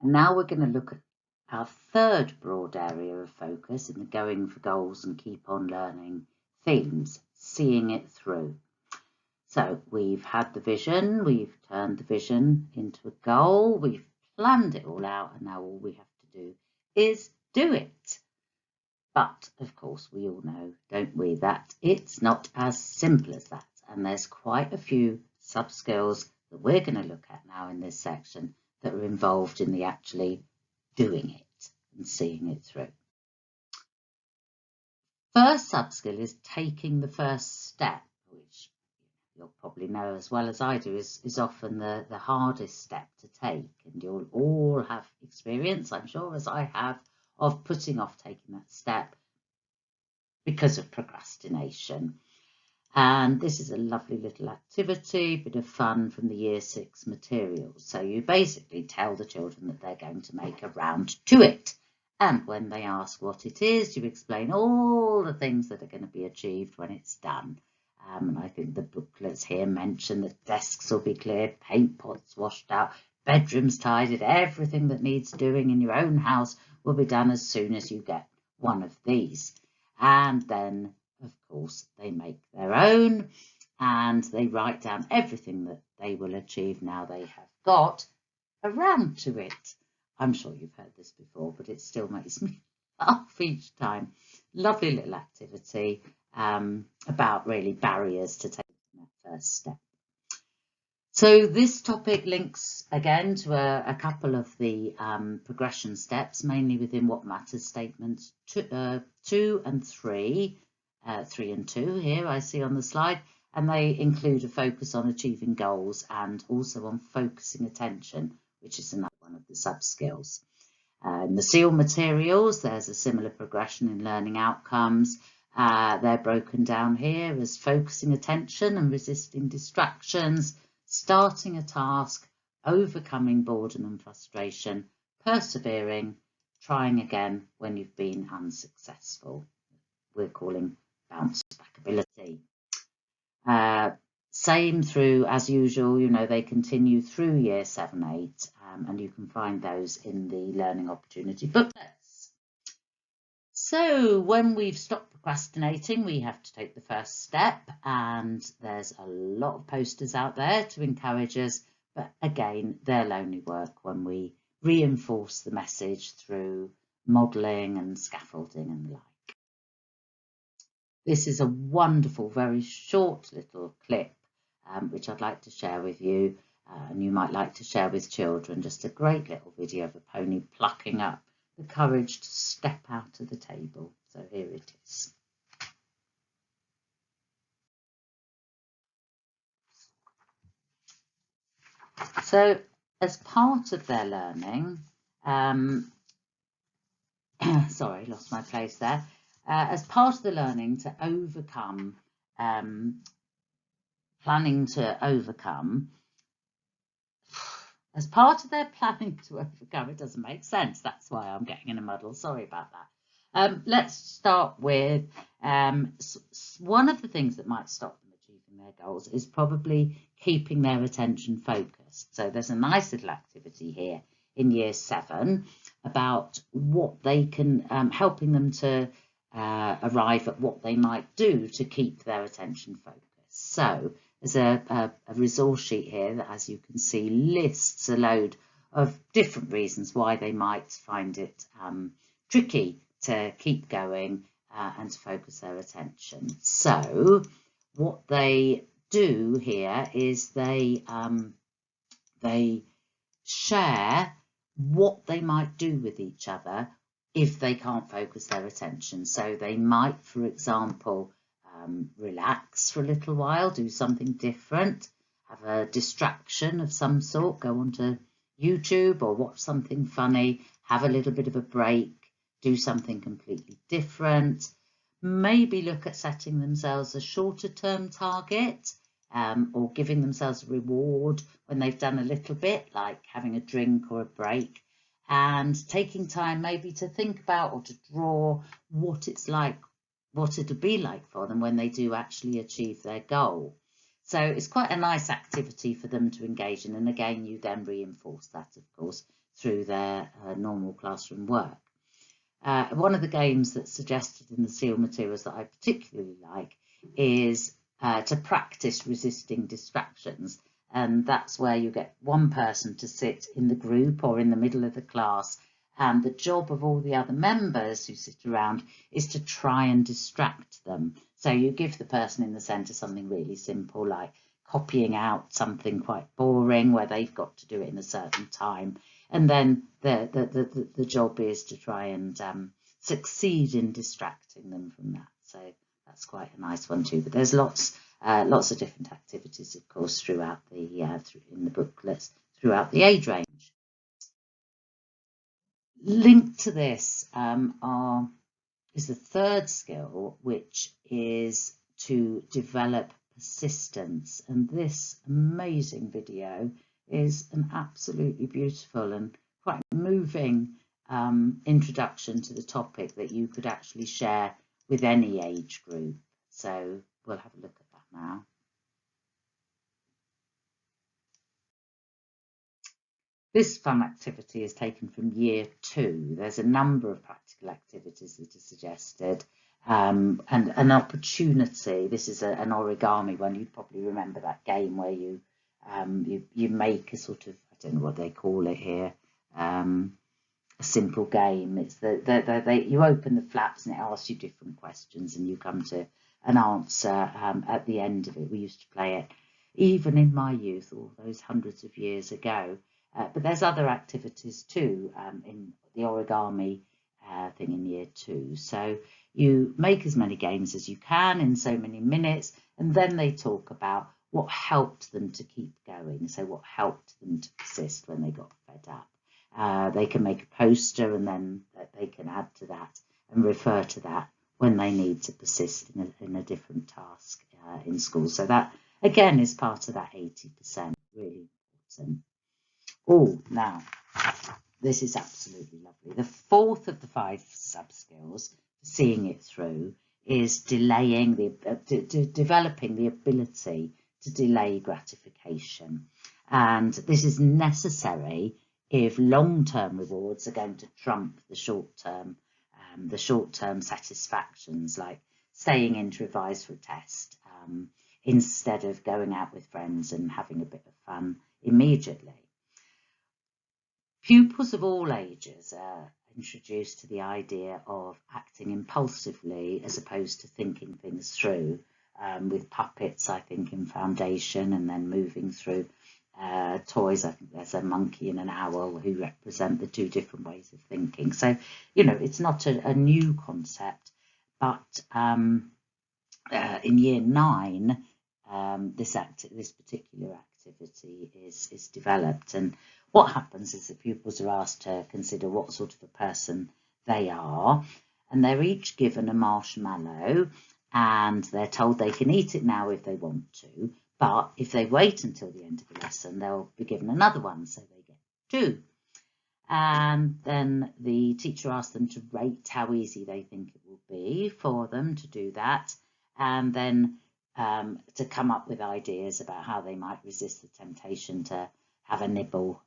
And now we're going to look at our third broad area of focus in the going for goals and keep on learning themes, seeing it through. So we've had the vision, we've turned the vision into a goal, we've planned it all out, and now all we have to do is do it. But of course, we all know, don't we, that it's not as simple as that. And there's quite a few sub-skills that we're going to look at now in this section that are involved in the actually doing it and seeing it through. First sub-skill is taking the first step, which you'll probably know as well as I do is often the hardest step to take. And you'll all have experience, I'm sure, as I have, of putting off taking that step because of procrastination. And this is a lovely little activity, bit of fun from the Year 6 materials. So you basically tell the children that they're going to make a round to it. And when they ask what it is, you explain all the things that are going to be achieved when it's done. And I think the booklets here mention that desks will be cleared, paint pots washed out, bedrooms tidied, everything that needs doing in your own house will be done as soon as you get one of these. And then, of course, they make their own and they write down everything that they will achieve now they have got a round to it. I'm sure you've heard this before, but it still makes me laugh each time. Lovely little activity about really barriers to taking that first step. So this topic links again to a couple of the progression steps, mainly within what matters statements 2 and 3, 3 and 2 here I see on the slide, and they include a focus on achieving goals and also on focusing attention, which is another one of the sub-skills. In the SEL materials, there's a similar progression in learning outcomes. They're broken down here as focusing attention and resisting distractions, starting a task, overcoming boredom and frustration, persevering, trying again when you've been unsuccessful. We're calling bounce back ability. Same through, as usual, you know, they continue through Year 7, 8, and you can find those in the Learning Opportunity booklets. So when we've stopped procrastinating, we have to take the first step, and there's a lot of posters out there to encourage us, but again, they'll only work when we reinforce the message through modelling and scaffolding and the like. This is a wonderful, very short little clip, which I'd like to share with you, and you might like to share with children. Just a great little video of a pony plucking up the courage to step out of the table. So here it is. So as part of their learning, sorry, lost my place there. As part of the learning to overcome, planning to overcome, as part of their planning to overcome, it doesn't make sense. That's why I'm getting in a muddle. Sorry about that. Let's start with one of the things that might stop them achieving their goals is probably keeping their attention focused. So there's a nice little activity here in Year 7 about what they can, helping them to arrive at what they might do to keep their attention focused. So there's a resource sheet here that, as you can see, lists a load of different reasons why they might find it tricky to keep going and to focus their attention. So what they do here is they share what they might do with each other if they can't focus their attention. So they might, for example, relax for a little while, do something different, have a distraction of some sort, go onto YouTube or watch something funny, have a little bit of a break, do something completely different, maybe look at setting themselves a shorter term target, or giving themselves a reward when they've done a little bit, like having a drink or a break, and taking time maybe to think about or to draw what it's like, what it'll be like for them when they do actually achieve their goal. So it's quite a nice activity for them to engage in, and again, you then reinforce that, of course, through their normal classroom work. One of the games that's suggested in the SEL materials that I particularly like is to practice resisting distractions. And that's where you get one person to sit in the group or in the middle of the class, and the job of all the other members who sit around is to try and distract them. So you give the person in the centre something really simple, like copying out something quite boring where they've got to do it in a certain time, and then the job is to try and succeed in distracting them from that. So that's quite a nice one too. But there's lots of different activities, of course, throughout the in the booklets throughout the age range. Linked to this is the third skill, which is to develop persistence. And this amazing video is an absolutely beautiful and quite moving introduction to the topic that you could actually share with any age group. So we'll have a look at that now. This fun activity is taken from year 2. There's a number of practical activities that are suggested, and an opportunity. This is an origami one. You probably remember that game where you make a sort of, I don't know what they call it here, a simple game. It's you open the flaps and it asks you different questions and you come to an answer at the end of it. We used to play it even in my youth, all those hundreds of years ago. But there's other activities too in the origami thing in year 2. So you make as many games as you can in so many minutes, and then they talk about what helped them to keep going. So what helped them to persist when they got fed up. They can make a poster and then they can add to that and refer to that when they need to persist in a different task in school. So that again is part of that 80%, really important. Oh, now, this is absolutely lovely. The fourth of the 5 sub-skills, seeing it through, is developing the ability to delay gratification. And this is necessary if long-term rewards are going to trump the short-term satisfactions, like staying in to revise for a test instead of going out with friends and having a bit of fun immediately. Pupils of all ages are introduced to the idea of acting impulsively as opposed to thinking things through, with puppets, I think, in foundation, and then moving through toys. I think there's a monkey and an owl who represent the 2 different ways of thinking. So, you know, it's not a new concept, but in year 9, this particular activity is developed, and what happens is the pupils are asked to consider what sort of a person they are, and they're each given a marshmallow, and they're told they can eat it now if they want to, but if they wait until the end of the lesson, they'll be given another one, so they get 2. And then the teacher asks them to rate how easy they think it will be for them to do that, and then to come up with ideas about how they might resist the temptation to have a nibble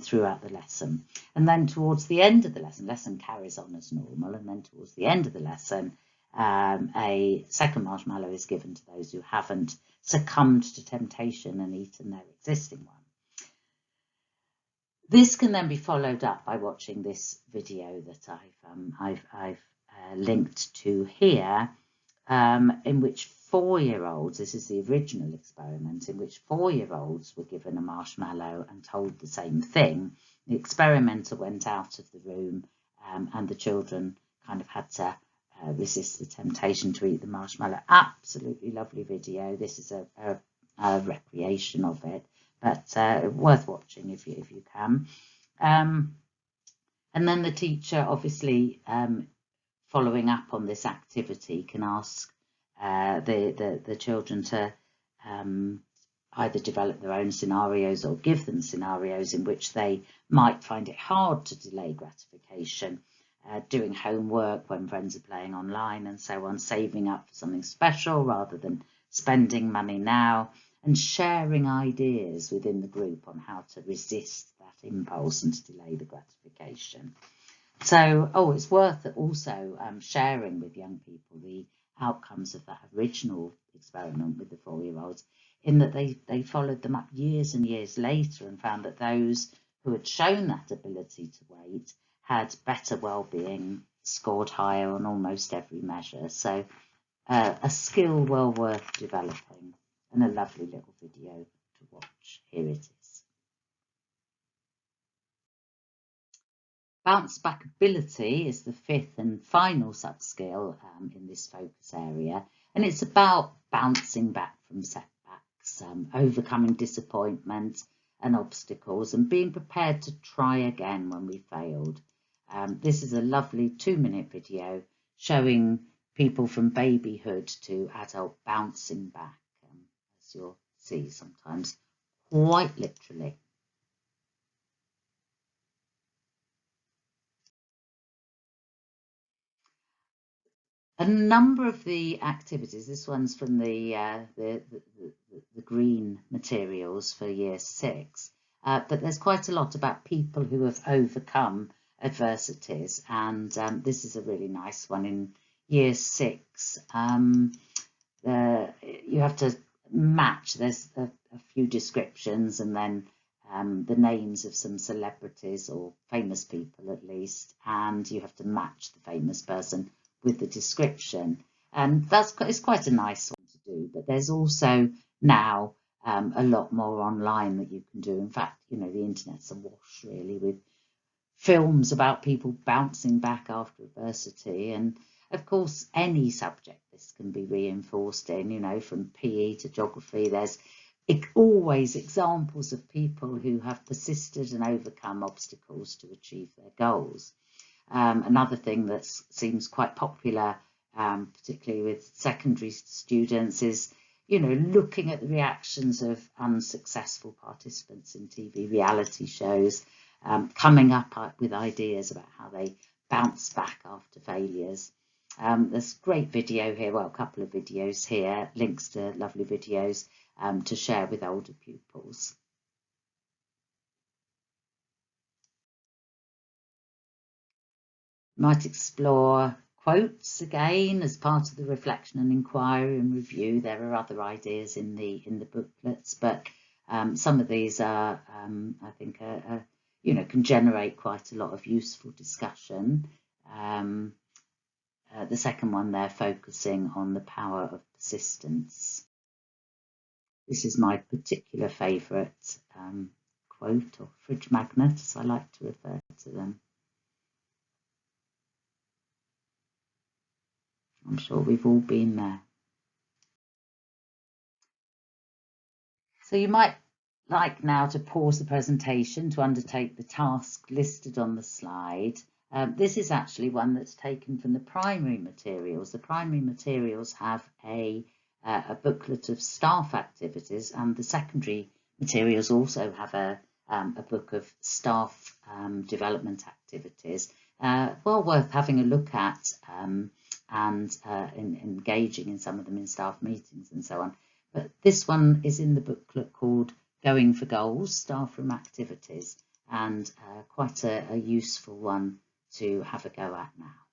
throughout the lesson. And then towards the end of the lesson carries on as normal, and then towards the end of the lesson, a second marshmallow is given to those who haven't succumbed to temptation and eaten their existing one. This can then be followed up by watching this video that I've linked to here, in which 4-year-olds, this is the original experiment, in which 4-year-olds were given a marshmallow and told the same thing. The experimenter went out of the room, and the children kind of had to resist the temptation to eat the marshmallow. Absolutely lovely video. This is a recreation of it, but worth watching if you can. And then the teacher, obviously, following up on this activity, can ask the children to either develop their own scenarios or give them scenarios in which they might find it hard to delay gratification, doing homework when friends are playing online and so on, saving up for something special rather than spending money now, and sharing ideas within the group on how to resist that that impulse and to delay the gratification. So, it's worth also sharing with young people the outcomes of that original experiment with the 4-year-olds, in that they followed them up years and years later and found that those who had shown that ability to wait had better well-being, scored higher on almost every measure. So a skill well worth developing, and a lovely little video to watch. Here it is. Bounce back ability is the 5th and final sub-skill in this focus area, and it's about bouncing back from setbacks, overcoming disappointment and obstacles, and being prepared to try again when we failed. This is a lovely 2-minute video showing people from babyhood to adult bouncing back, as you'll see sometimes quite literally. A number of the activities, this one's from the green materials for year 6, but there's quite a lot about people who have overcome adversities, and this is a really nice one in year 6. You have to match, there's a few descriptions and then the names of some celebrities or famous people at least, and you have to match the famous person with the description, and it's quite a nice one to do. But there's also now a lot more online that you can do. In fact, the internet's awash really with films about people bouncing back after adversity, and of course any subject this can be reinforced in, from PE to geography. There's always examples of people who have persisted and overcome obstacles to achieve their goals. Another thing that seems quite popular, particularly with secondary students, is looking at the reactions of unsuccessful participants in TV reality shows, coming up with ideas about how they bounce back after failures. There's a great video here, well, a couple of videos here, links to lovely videos to share with older pupils. Might explore quotes again as part of the reflection and inquiry and review. There are other ideas in the booklets, but some of these are, I think, can generate quite a lot of useful discussion. The second one there, focusing on the power of persistence. This is my particular favourite quote, or fridge magnet, as I like to refer to them. I'm sure we've all been there. So you might like now to pause the presentation to undertake the task listed on the slide. This is actually one that's taken from the primary materials. The primary materials have a booklet of staff activities, and the secondary materials also have a book of staff development activities. Well worth having a look at and engaging in some of them in staff meetings and so on. But this one is in the booklet called Going for Goals, Staff Room Activities, and quite a useful one to have a go at now.